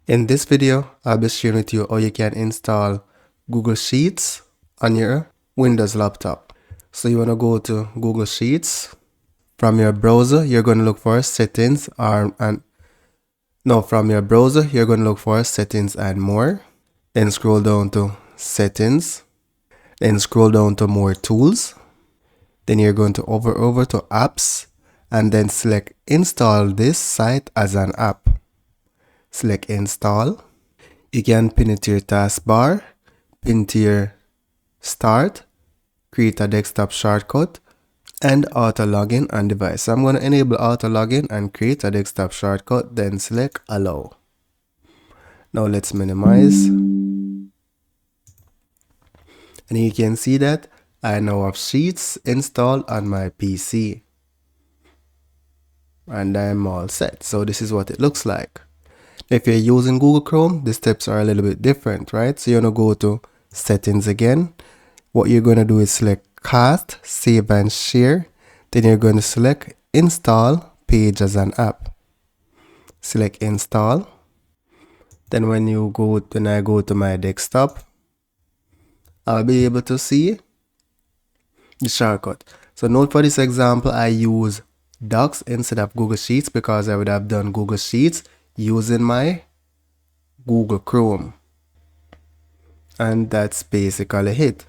In this video, I'll be sharing with you how you can install Google Sheets on your Windows laptop. So you want to go to Google Sheets. From your browser, you're going to look for settings from your browser, you're going to look for settings and more. Then scroll down to settings. Then scroll down to more tools. Then you're going to hover over to apps and then select install this site as an app. Select install. You can pin it to your taskbar, pin to your start, create a desktop shortcut, and auto login on device. So I'm going to enable auto login and create a desktop shortcut, then select allow. Now let's minimize. And you can see that I now have Sheets installed on my PC. And I'm all set. So this is what it looks like. If you're using Google Chrome, the steps are a little bit different, right? So you're going to go to settings again. What you're going to do is select cast, save and share. Then you're going to select install page as an app. Select install. Then when I go to my desktop, I'll be able to see the shortcut. So note for this example, I use Docs instead of Google Sheets because I would have done Google Sheets using my Google Chrome. And that's basically it.